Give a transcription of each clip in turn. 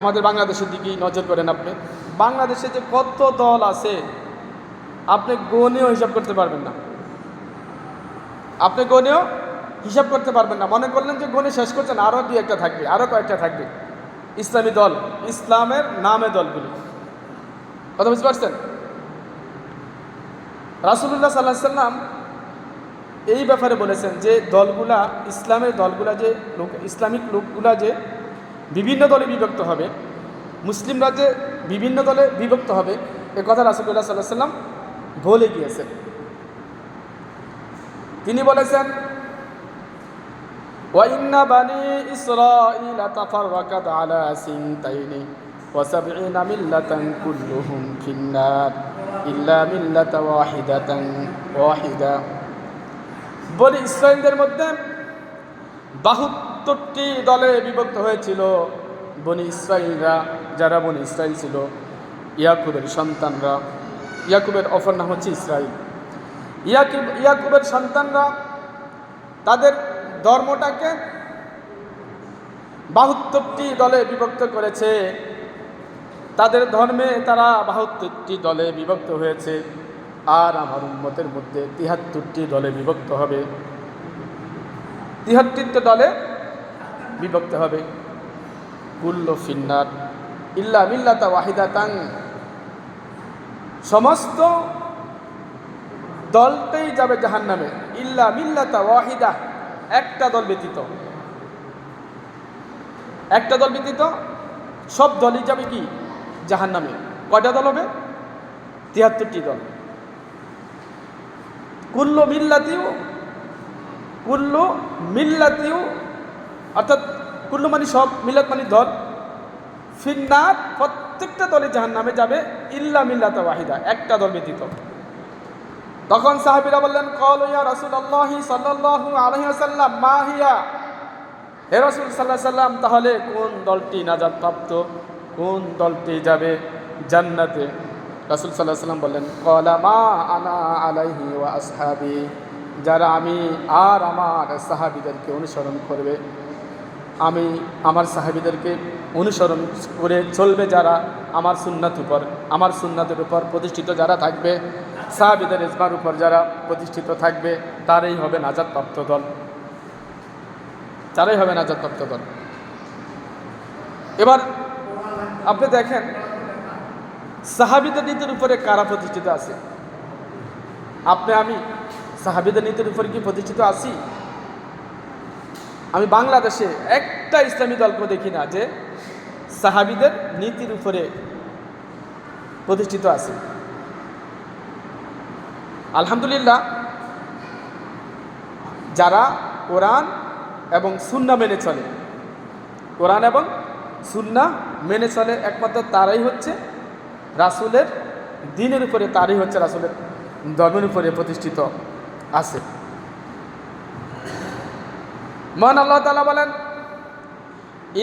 আমাদের বাংলাদেশের দিকেই নজর করেন। আপনি বাংলাদেশে যে কত দল আছে আপনি গণেও হিসাব করতে পারবেন না। আপনি গণেও হিসাব করতে পারবেন না। মনে করলেন যে গণে শেষ করছেন, আরও দুই একটা থাকবে, আরও কয়েকটা থাকবে ইসলামী দল, ইসলামের নামে দলগুলি। কথা বুঝতে পারছেন? রাসূলুল্লাহ সাল্লাল্লাহু আলাইহি সাল্লাম এই ব্যাপারে বলেছেন যে দলগুলা, ইসলামের দলগুলা, যে ইসলামিক লোকগুলা যে বিভিন্ন দলে বিভক্ত হবে, মুসলিমরা যে বিভিন্ন দলে বিভক্ত হবে, এ কথা রাসূলুল্লাহ সাল্লাল্লাহু আলাইহি সাল্লাম বলে গিয়েছেন। তিনি বলেছেন, ওয়া ইন্না বানি ইসরাঈলা তাফাররাকাত আলা সিনতাইনি ওয়া সাবঈনা মিল্লাতান কুল্লুহুম ফিন্নার ইল্লা মিল্লাতা ওয়াহিদা। বনি ইসরাঈলদের মধ্যে ৭২টি দলে বিভক্ত হয়েছিল। বনি ইসরাঈলরা, যারা বনি ইসরাঈল ছিল, ইয়াকুবের সন্তানরা, ইয়াকুবের অপর নাম হচ্ছে ইসরাঈল। ইয়াকুবের সন্তানরা তাদের ধর্মটাকে ৭২টি দলে বিভক্ত করেছে। তাদের ধর্মে তারা ৭২টি দলে বিভক্ত হয়েছে। আর আমার উম্মতের মধ্যে ৭৩টি দলে বিভক্ত হবে, ৭৩টি দলে বিভক্ত হবে। কুল্লু ফিন্নার ইল্লা মিল্লাতা ওয়াহিদাতান, সমস্ত দলটাই যাবে জাহান্নামে, ইল্লা মিল্লাতা ওয়াহিদা, একটা দল ব্যতীত। একটা দল ব্যতীত সব দলই যাবে কি জাহান্নামে। কয়টা দল হবে? ৭৩টি দল। কুল্লু মিল্লাতিউ, অর্থাৎ কুল্লু মানে সব, মিল্লাত মানে দল, ফিন্নার প্রত্যেকটা দলে জাহান্নামে যাবে, ইল্লা মিল্লাতা ওয়াহিদা, একটা দল ব্যতীত। তখন সাহাবীরা বললেন, ক্বালু ইয়া রাসূলুল্লাহি সাল্লাল্লাহু আলাইহি ওয়াসাল্লাম মা হিয়া, হে রাসূল সাল্লাল্লাহু আলাইহি ওয়াসাল্লাম, তাহলে কোন দলটি নাজাত প্রাপ্ত, কোন দলটি যাবে জান্নাতে? রাসূল সাল্লাল্লাহু আলাইহি ওয়াসাল্লাম বললেন, ক্বালা মা আনা আলাইহি ওয়া আসহাবি, যারা আমি আর আমার সাহাবীদেরকে অনুসরণ করবে, আমি আমার সাহাবীদেরকে অনুসরণ করে চলবে, যারা আমার সুন্নাতের উপর প্রতিষ্ঠিত যারা থাকবে, সাহাবীদের ইজমার উপর যারা প্রতিষ্ঠিত থাকবে, তারাই হবে নাজাতপ্রাপ্ত দল, তারাই হবে নাজাতপ্রাপ্ত দল। এবার আপনি দেখেন সাহাবীদের নীতির উপরে কারা প্রতিষ্ঠিত আছে। আপনি আমি সাহাবীদের নীতির উপরে কি প্রতিষ্ঠিত আছি? আমি বাংলাদেশে একটা ইসলামী দলকে দেখি না যে সাহাবীদের নীতির উপরে প্রতিষ্ঠিত আছে। আলহামদুলিল্লাহ, যারা কোরআন এবং সুন্নাহ মেনে চলে, কোরআন এবং সুন্নাহ মেনে চলে, একমাত্র তারাই হচ্ছে রাসূলের দ্বীনের উপরে, তারাই হচ্ছে রাসূলের ধর্মের উপরে প্রতিষ্ঠিত আছে। মহান আল্লাহ তাআলা বলেন,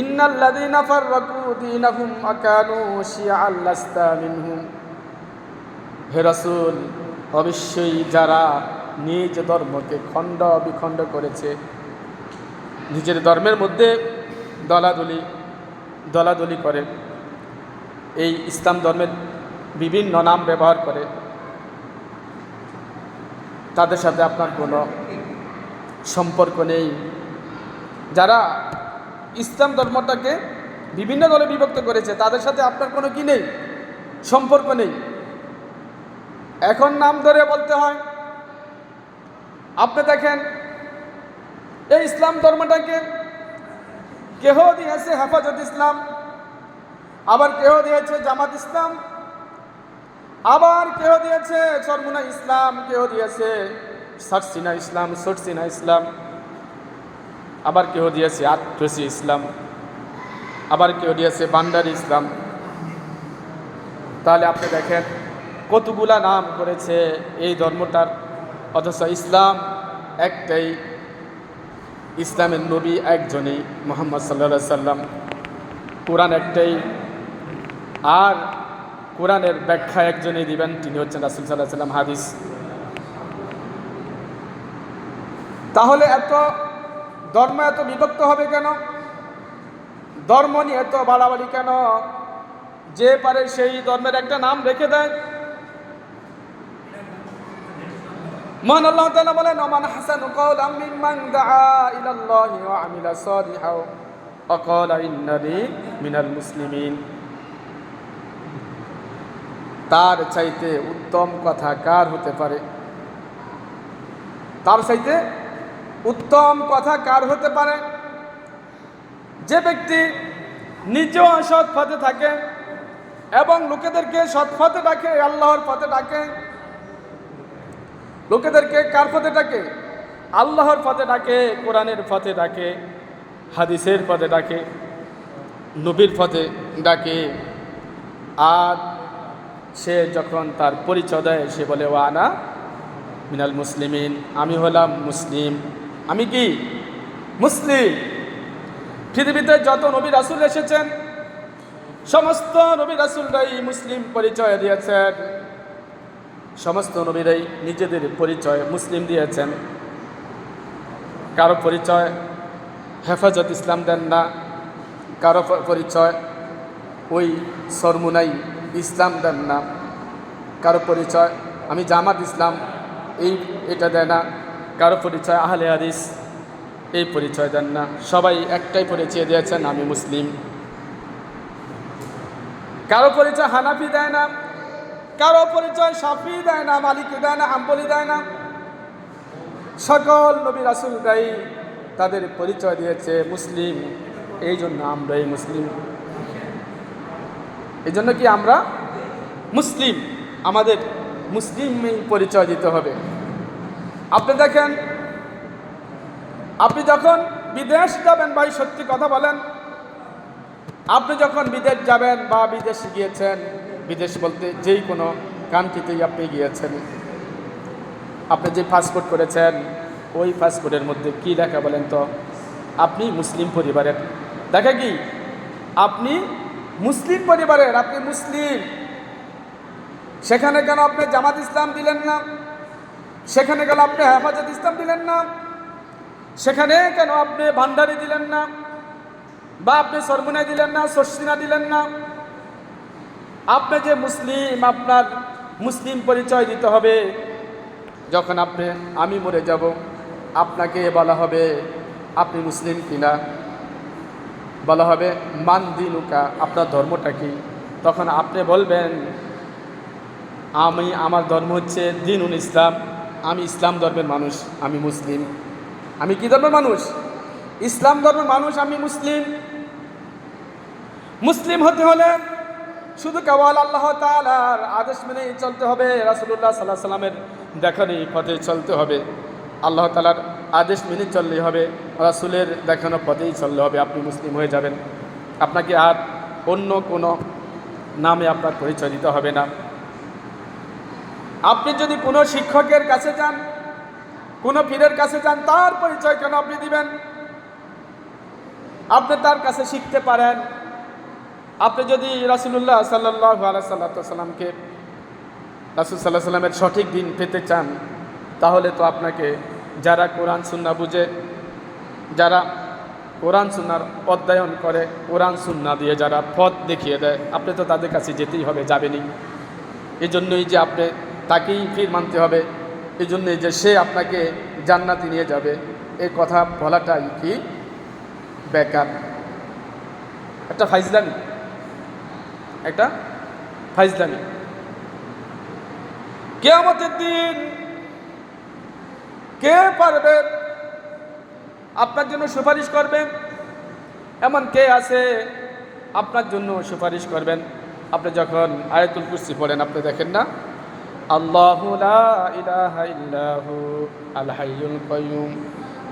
ইন্নাল্লাযীনা ফাররাকু দীনাহুম আকানু শিয়াআন লাস্তা মিনহুম, হে রাসূল, অবশ্যই যারা নিজ ধর্মকে খণ্ড বিখণ্ড করেছে, নিজের ধর্মের মধ্যে দলাদলি করে, এই ইসলাম ধর্মের বিভিন্ন নাম ব্যবহার করে, তাদের সাথে আপনার কোনো সম্পর্ক নেই। যারা ইসলাম ধর্মটাকে বিভিন্ন দলে বিভক্ত করেছে, তাদের সাথে আপনার কোনো কি নেই, সম্পর্ক নেই। এখন নাম ধরে বলতে হয়। আপনি দেখেন এই ইসলাম ধর্মটাকে কেহ দিয়েছে হেফাজত ইসলাম, আবার কেহ দিয়েছে জামাত ইসলাম, আবার কেহ দিয়েছে চরমুনা ইসলাম, কেহ দিয়েছে সারসিনা ইসলাম, সরসিনা ইসলাম, আবার কেহ দিয়েছে আত্মসি ইসলাম, আবার কেউ দিয়েছে ভান্ডারি ইসলাম। তাহলে আপনি দেখেন কতগুলা নাম করেছে এই ধর্মটার, অথচ ইসলাম একটাই, ইসলামের নবী একজনই, মুহাম্মদ সাল্লাল্লাহু আলাইহি সাল্লাম, কোরআন একটাই, আর কোরআনের ব্যাখ্যা একজনই দিবেন, তিনি হচ্ছেন রাসূল সাল্লাল্লাহু আলাইহি সাল্লাম, হাদিস। তাহলে এত ধর্ম এত বিভক্ত হবে কেন? ধর্ম নিয়ে এত বাড়াবাড়ি কেন? যে পারে সেই ধর্মের একটা নাম রেখে দেয়। মহান আল্লাহ তাআলা বলেন, ওমান হাসানু কওলাম মিম্মান দাআ ইলাল্লাহি ওয়া আমিলা সালিহাও ওয়া ক্বালা ইন্নানি মিনাল মুসলিমিন। তার চাইতে উত্তম কথা কার হতে পারে? তার চাইতে উত্তম কথা কার হতে পারে? যে ব্যক্তি নিজেও সৎ পথে থাকে এবং লোকেদেরকে সৎ পথে ডাকে, আল্লাহর পথে ডাকে। লোকেদেরকে কার পথে ডাকে? আল্লাহর পথে ডাকে, কোরআনের পথে ডাকে, হাদিসের পথে ডাকে, নবীর পথে ডাকে। আর সে যখন তার পরিচয় দেয়, সে বলে ওয়ানা মিনাল মুসলিমিন, আমি হলাম মুসলিম। আমি কি? মুসলিম। পৃথিবীতে যত নবী রাসূল এসেছেন, সমস্ত নবী রাসূলরাই মুসলিম পরিচয় দিয়েছেন। সমস্ত নবীরাই নিজেদের পরিচয় মুসলিম দিয়েছেন। কারো পরিচয় হেফাজত ইসলাম দেন না, কারো পরিচয় ওই সরমুনাই ইসলাম দেন না, কারো পরিচয় আমি জামাত ইসলাম এটা দেয় না, কারো পরিচয় আহলে হাদিস এই পরিচয় দেন না। সবাই একটাই পরিচয় দিয়েছেন, আমি মুসলিম। কারো পরিচয় হানাফি দেয় না, কারো পরিচয় শাফি দেয় না, মালিকি দেয় না, হাম্বলি দেয় না। সকল নবী রাসূলরাই তাদের পরিচয় দিয়েছে মুসলিম। এই জন্য আমরা এই মুসলিম। এই জন্য কি আমরা মুসলিম? আমাদের মুসলিম পরিচয় দিতে হবে। আপনি দেখেন, আপনি যখন বিদেশ যাবেন, ভাই সত্যি কথা বলেন, আপনি যখন বিদেশ যাবেন বা বিদেশে গিয়েছেন, বিদেশ বলতে যেই কোনো কান্ট্রিতেই আপনি গিয়েছেন, আপনি যে পাসপোর্ট করেছেন ওই পাসপোর্টের মধ্যে কি লেখা বলেন তো? আপনি মুসলিম পরিবারের। দেখা কি? আপনি মুসলিম পরিবারের, আপনি মুসলিম। সেখানে কেন আপনি জামাত ইসলাম দিলেন না? সেখানে কেন আপনি হেফাজত ইসলাম দিলেন না? সেখানে কেন আপনি ভান্ডারি দিলেন না, বা আপনি সরমুনা দিলেন না, সরসিনা দিলেন না? আপনি যে মুসলিম, আপনার মুসলিম পরিচয় দিতে হবে। যখন আমি মরে যাব, আপনাকে বলা হবে আপনি মুসলিম কিনা, বলা হবে মান দিনুকা, আপনার ধর্মটা কি? তখন আপনি বলবেন আমার ধর্ম হচ্ছে দিনুল ইসলাম, আমি ইসলাম ধর্মের মানুষ, আমি মুসলিম। আমি কি ধর্মের মানুষ? ইসলাম ধর্মের মানুষ, আমি মুসলিম। মুসলিম হতে হলে শুধু কেবল আল্লাহ তাআলার আদেশ মেনেই চলতে হবে, রাসূলুল্লাহ সাল্লাল্লাহু আলাইহি সাল্লামের দেখানো পথে চলতে হবে। আল্লাহ তাআলার আদেশ মেনে চললেই হবে, রাসূলের দেখানো পথেই চললে হবে, আপনি মুসলিম হয়ে যাবেন। আপনাকে আর অন্য কোনো নামে আপনার পরিচয় দিতে হবে না। আপনি যদি কোনো শিক্ষকের কাছে যান, কোনো পীরের কাছে যান, তার পরিচয় কেন আপনি দিবেন? আপনি তার কাছে শিখতে পারেন। আপনি যদি রাসূলুল্লাহ সাল্লাল্লাহু আলাইহি সাল্লামকে, রাসূল সাল্লাল্লাহু আলাইহি সাল্লামের সঠিক দিন পেতে চান, তাহলে তো আপনাকে যারা কোরআন সুন্নাহ বুঝে, যারা কোরআন সুন্নাহর অধ্যয়ন করে, কোরআন সুন্নাহ দিয়ে যারা পথ দেখিয়ে দেয়, আপনি তো তাদের কাছে যেতেই হবে, যাবেনই। এই জন্যই যে আপনি তাকেই পীর মানতে হবে, এই জন্যই যে সে আপনাকে জান্নাতে নিয়ে যাবে, এই কথা বলাটাই কি বেকার, একটা ফাইজলামি, একটা ফাইজলামি। কিয়ামতের দিন কে পারবে আপনার জন্য সুপারিশ করবে? এমন কে আছে আপনার জন্য সুপারিশ করবেন? আপনি যখন আয়াতুল কুরসি পড়েন, আপনি দেখেন না, আল্লাহু লা ইলাহা ইল্লাহু আল হাইয়ুল কাইয়ুম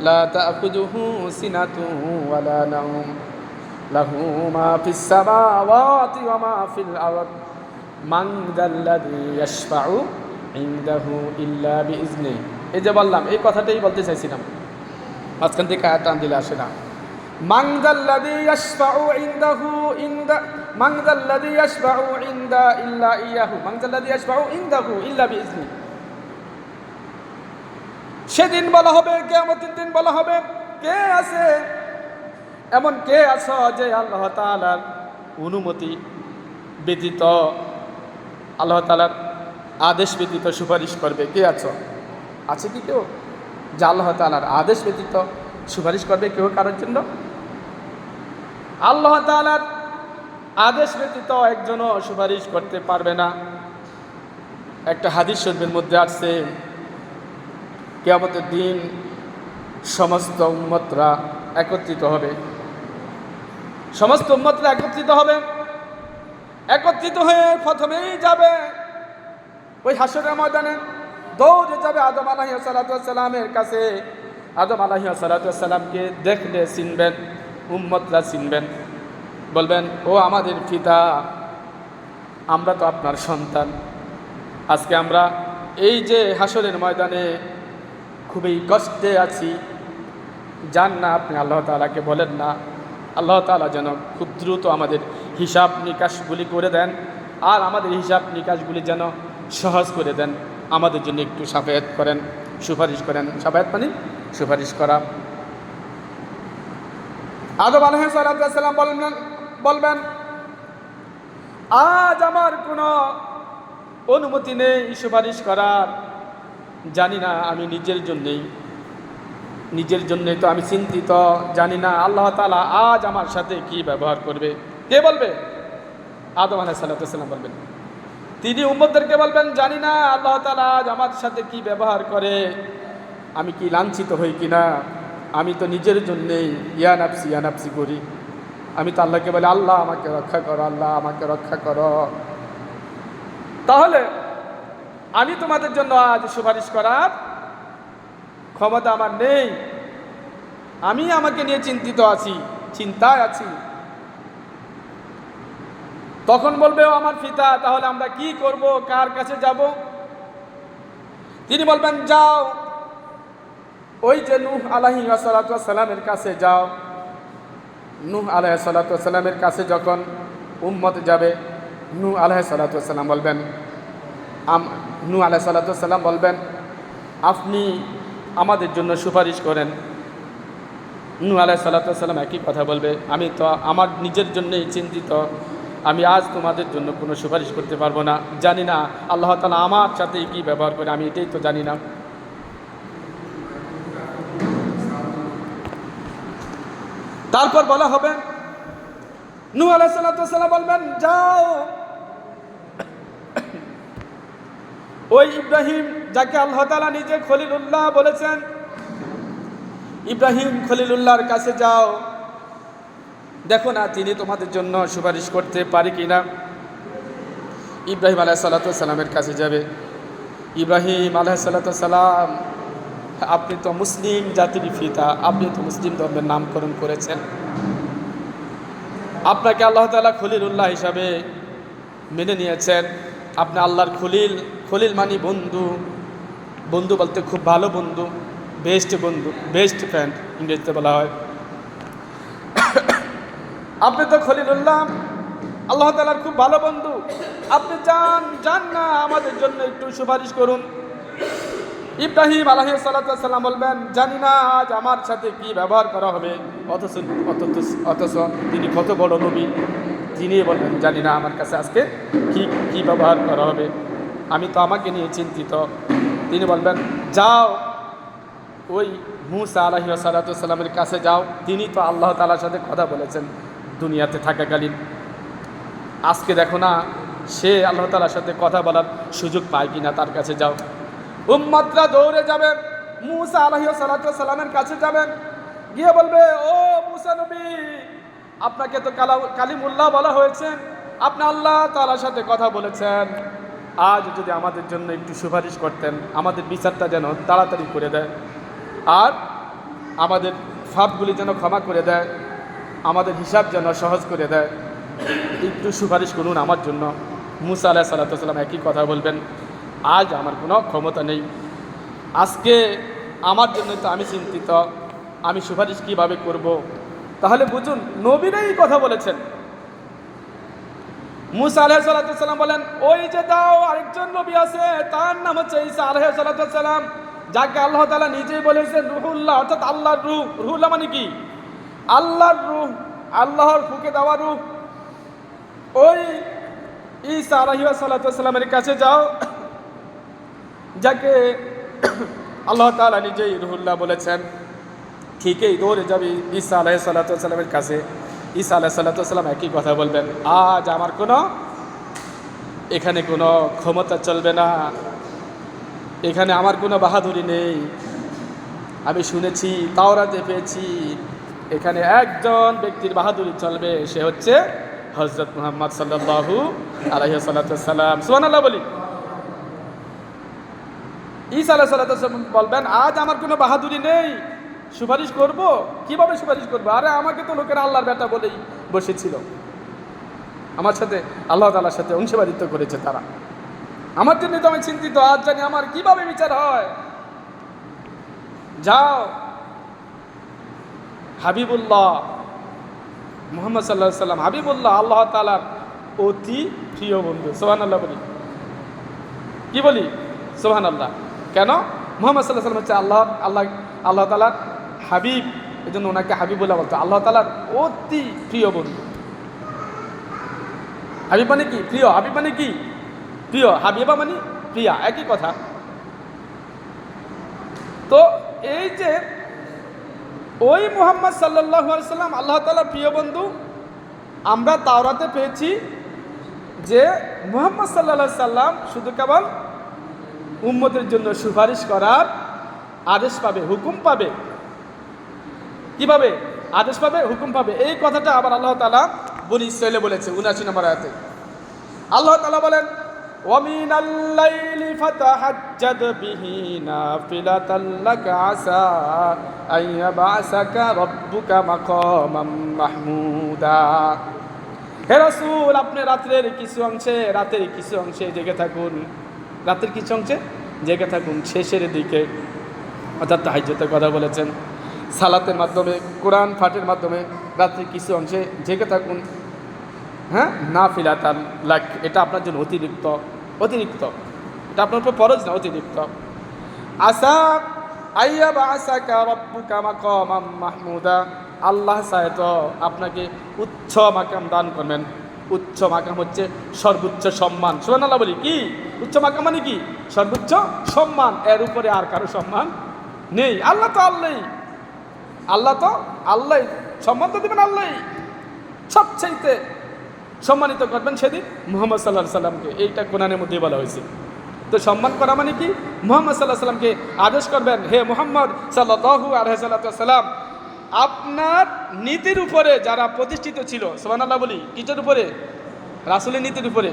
লা তা'খুযুহু সিনাতুহু ওয়া লা নাওম লাহু মা ফিস সামাওয়াতি ওয়া মা ফিল আরদ মান যাল্লাযী ইয়াশফাউ ইনদাহু ইল্লা বিইজনিহি। এই যে বললাম, এই কথাটাই বলতে চাইছিলাম, মাঝখান থেকে আয়াত টান দিলে আসে না। মান যাল্লাযী ইয়াশফাউ ইনদাহু মান যাল্লাযী ইয়াশফাউ ইনদা ইল্লা ইয়াহু মান যাল্লাযী ইয়াশফাউ ইনদাহু ইল্লা বিইজনিহি। সেদিন বলা হবে, কিয়ামতের দিন বলা হবে, কে আছে এমন কে আছো যে আল্লাহ তাআলার অনুমতি ব্যতীত, আল্লাহ তাআলার আদেশ ব্যতীত সুপারিশ করবে? কে আছো? আছে কি কেউ যে আল্লাহ তাআলার আদেশ ব্যতীত সুপারিশ করবে কেউ কারোর জন্য? আল্লাহ তাআলার আদেশ ব্যতীত একজনও সুপারিশ করতে পারবে না। একটা হাদিস শরীফের মধ্যে আসছে, কিয়ামতের দিন সমস্ত উম্মতরা একত্রিত হবে, সমস্ত উম্মতরা একত্রিত হবে, একত্রিত হয়ে প্রথমেই যাবে ওই হাসরের ময়দানে, দৌড়ে যাবে আদম আলাইহিস সালাতু ওয়াস সালামের কাছে। আদম আলাইহিস সালাতু ওয়াস সালামকে দেখলে চিনবেন, উম্মতরা চিনবেন, বলবেন ও আমাদের পিতা, আমরা তো আপনার সন্তান। আজকে আমরা এই যে হাসরের ময়দানে খুবই কষ্টে আছি, যান না আপনি আল্লাহ তাআলাকে বলেন না, আল্লাহ তাআলা যেন খুব দ্রুত আমাদের হিসাব নিকাশগুলি করে দেন, আর আমাদের হিসাব নিকাশগুলি যেন সহজ করে দেন, আমাদের জন্য একটু শাফায়াত করেন, সুপারিশ করেন। শাফায়াত মানে সুপারিশ করা। আদম আলাইহিস সালাম বলবেন আজ আমার কোনো অনুমতি নেই সুপারিশ করার, জানি না আমি নিজের জন্যই তো আমি চিন্তিত, জানি না আল্লাহ তাআলা আজ আমার সাথে কি ব্যবহার করবে। কে বলবে? আদম আলাইহিস সালাম বলবেন। তিনি উম্মতদেরকে বলবেন জানি না আল্লাহ তাআলা আজ আমার সাথে কি ব্যবহার করে, আমি কি লাঞ্ছিত হই কিনা, আমি তো নিজের জন্যেই ইয়া নাফসি করি। আমি তো আল্লাহকে বলি আল্লাহ আমাকে রক্ষা করো, আল্লাহ আমাকে রক্ষা করো। তাহলে আমি তোমাদের জন্য আজ সুপারিশ করার ক্ষমতা আমার নেই, আমি আমাকে নিয়ে চিন্তিত আছি, চিন্তায় আছি। তখন বলবে ও আমার পিতা, তাহলে আমরা কি করব, কার কাছে যাব? তিনি বলবেন যাও ওই যে নূহ আলাইহিস সালামের কাছে যাও। নূহ আলাইহিস সালামের কাছে যখন উম্মত যাবে, নূহ আলাইহিস সালাম বলবেন, নূহ আলাইহিস সালাম বলবেন আপনি আমাদের জন্য সুপারিশ করেন। নূহ আলাইহিস সালাম একই কথা বলবে, আমি তো আমার নিজের জন্যই চিন্তিত, আমি আজ তোমাদের জন্য কোনো সুপারিশ করতে পারবো না, জানি না আল্লাহ তাআলা আমার সাথে কি ব্যবহার করে, আমি এটাই তো জানি না। তারপর বলা হবে, নূহ আলাইহিস সালাম বলবেন যাও ওই ইব্রাহিম, যাকে আল্লাহ তাআলা নিজে খলিলুল্লাহ বলেছেন, ইব্রাহিম খলিলুল্লাহর কাছে যাও, দেখো না তিনি তোমাদের জন্য সুপারিশ করতে পারে কিনা। ইব্রাহিম আলাইহিস সালামের কাছে যাবে। ইব্রাহিম আলাইহিস সালাম, আপনি তো মুসলিম জাতির পিতা, আপনি তো মুসলিম ধর্মের নামকরণ করেছেন, আপনাকে আল্লাহ তাআলা খলিলুল্লাহ হিসাবে মেনে নিয়েছেন, আপনি আল্লাহর খলিল মানে বন্ধু বলতে খুব ভালো বন্ধু, বেস্ট ফ্রেন্ড ইংরেজিতে বলা হয়। আপনি তো খলিলুল্লাহ, আল্লাহ তাআলার খুব ভালো বন্ধু, আপনি যান না আমাদের জন্য একটু সুপারিশ করুন। ইব্রাহিম আলাইহিস সালাম বলবেন জানি না আজ আমার সাথে কি ব্যবহার করা হবে, অথচ তিনি কত বড় নবী, তিনি বলবেন জানি না আমার কাছে আজকে কি ব্যবহার করা হবে, আমি তো আমাকে নিয়ে চিন্তিত। তিনি বলবেন যাও ওই মূসা আলাইহিস সালামের কাছে যাও, তিনি তো আল্লাহ তাআলার সাথে কথা বলেছেন দুনিয়াতে থাকাকালীন, আজকে দেখো না সে আল্লাহ তাআলার সাথে কথা বলার সুযোগ পায় কিনা, তার কাছে যাও। উম্মতরা দৌড়ে যাবে, মূসা আলাইহিস সালামের কাছে যাবেন, গিয়ে বলবে ও মূসা নবী, আপনাকে তো কালিমুল্লাহ বলা হয়েছে, আপনি আল্লাহ তাআলার সাথে কথা বলেছেন, আজ যদি আমাদের জন্য একটু সুপারিশ করতেন, আমাদের বিচারটা যেন তাড়াতাড়ি করে দেয়, আর আমাদের পাপগুলি যেন ক্ষমা করে দেয়, আমাদের হিসাব যেন সহজ করে দেয়, একটু সুপারিশ করুন আমার জন্য। মূসা আলাইহিস সালাম একই কথা বলবেন, আজ আমার কোনো ক্ষমতা নেই, আজকে আমার জন্য তো আমি চিন্তিত, আমি সুপারিশ কিভাবে করব। তাহলে বুঝুন নবীরাই কথা বলেছেন। মূসা আলাইহিস সালাম বলেন ওই যে দাও আরেকজন নবী আছে, তার নাম হচ্ছে ঈসা আলাইহিস সালাম, যাকে আল্লাহ তাআলা নিজেই বলেছেন রুহুল্লাহ, অর্থাৎ আল্লাহর রূহ। রুহুল্লাহ মানে কি? আল্লাহর রূহ, আল্লাহর ফুঁকে দেওয়া রূহ, ওই ঈসা আলাইহিস সালামের কাছে যাও, যাকে আল্লাহ তাআলা নিজেই রুহুল্লাহ বলেছেন। ঠিকই দৌড়ে যাবি ঈসা আলাইহিস সালামের কাছে। ঈসা আলাইহিস সালাম একই কথা বলবেন, আজ আমার এখানে কোনো ক্ষমতা চলবে না, এখানে আমার কোনো বাহাদুরি নেই। আমি শুনেছি, তাওরাতে পেয়েছি, এখানে একজন ব্যক্তির বাহাদুরি চলবে, সে হচ্ছে হযরত মুহাম্মদ সাল্লাল্লাহু আলাইহি সাল্লাম। সুবহানাল্লাহ বলি। ঈসা আলাইহিস সালাম বলবেন, আজ আমার কোনো বাহাদুরি নেই, সুপারিশ করব? কিভাবে সুপারিশ করবো? আরে আমাকে তো লোকেরা আল্লাহর বেটা বলেই বসেছিল, আমার সাথে আল্লাহ তাআলার সাথে অংশীদারিত্ব করেছে তারা, আমার জন্য তো আমি চিন্তিত, আজ জানি আমার কিভাবে বিচার হয়। যাও, হাবিবুল্লাহ মুহাম্মদ সাল্লাল্লাহু আলাইহি সাল্লাম, হাবিবুল্লাহ আল্লাহ তাআলার অতি প্রিয় বন্ধু। সুবহানাল্লাহ বলি। কি বলি? সুবহানাল্লাহ। কেন? মুহাম্মদ সাল্লাল্লাহু আলাইহি সাল্লাম হচ্ছে আল্লাহ তাআলার হাবিব, এই জন্য ওনাকে হাবিবুল্লাহ বলতো, আল্লাহ তাআলার অতি প্রিয় বন্ধু। হাবিব মানে কি? প্রিয়। হাবিব মানে কি? প্রিয়। হাবিবা মানে প্রিয়া, একই কথা। তো এই যে ওই মুহাম্মদ সাল্লাল্লাহু আলাইহি সাল্লাম আল্লাহ তাআলার প্রিয় বন্ধু, আমরা তাওরাতে পেয়েছি যে মুহাম্মদ সাল্লাল্লাহু আলাইহি সাল্লাম শুধু কেবল উম্মতের জন্য সুপারিশ করার আদেশ পাবে, হুকুম পাবে। কিভাবে আদেশ পাবে? হুকুম পাবে। এই কথাটা আবার আল্লাহ তাআলা বনী ইসরাঈলে বলেছে ৭৯ নম্বর আয়াতে। আল্লাহ তাআলা বলেন, وَمِنَ اللَّيْلِ فَتَهَجَّدْ بِهِ نَافِلَةً لَكَ عَسَىٰ أَن يَبْعَثَكَ رَبُّكَ مَقَامًا مَحْمُودًا। হে রাসূল, আপনি রাতের কিছু অংশে জেগে থাকুন। রাতের কিছু অংশে জেগে থাকুন, শেষের দিকে, অর্থাৎ তাহাজ্জুদের কথা বলেছেন। সালাতের মাধ্যমে, কোরআন পাঠের মাধ্যমে রাত্রির কিছু অংশে জেগে থাকুন। হ্যাঁ, নাফিলাতান লাক, এটা আপনার জন্য অতিরিক্ত। এটা আপনার উপর ফরজ না, অতিরিক্ত। আসা আইয়াবা আসাকা রাব্বুকা মাকামাম মাহমুদা, আল্লাহ চায় তো আপনাকে উচ্চ মাকাম দান করবেন। উচ্চ মাকাম হচ্ছে সর্বোচ্চ সম্মান। সুবহানাল্লাহ বলি। কি উচ্চ মাকাম মানে? কি সর্বোচ্চ সম্মান, এর উপরে আর কারো সম্মান নেই। আল্লাহ তো আল্লাহ সম্মান তো দেবেন, আল্লাহ সবচাইতে সম্মানিত করবেন সেদিন মুহাম্মদ সাল্লাল্লাহু আলাইহি সাল্লামকে। এইটা কোরআনের মধ্যে বলা হয়েছে। তো সম্মান করা মানে কি? মুহাম্মদ সাল্লাল্লাহু আলাইহি সাল্লামকে আদেশ করবেন, হে মুহাম্মদ সাল্লাল্লাহু আলাইহি সাল্লাম, আপনার নীতির উপরে যারা প্রতিষ্ঠিত ছিল, সুবহানাল্লাহ বলি, কিসের উপরে? রাসূলের নীতির উপরে।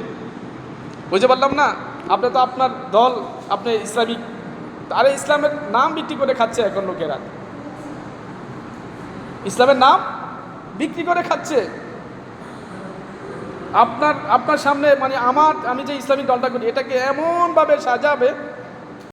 বুঝতে পারলাম না? আপনি তো আপনার দল, আপনি ইসলামিক, আরে ইসলামের নাম বিক্রি করে খাচ্ছে এখন লোকেরা, ইসলামের নাম বিক্রি করে খাচ্ছে। আপনার সামনে মানে আমি যে ইসলামিক দলটা করি, এটাকে এমনভাবে সাজাবে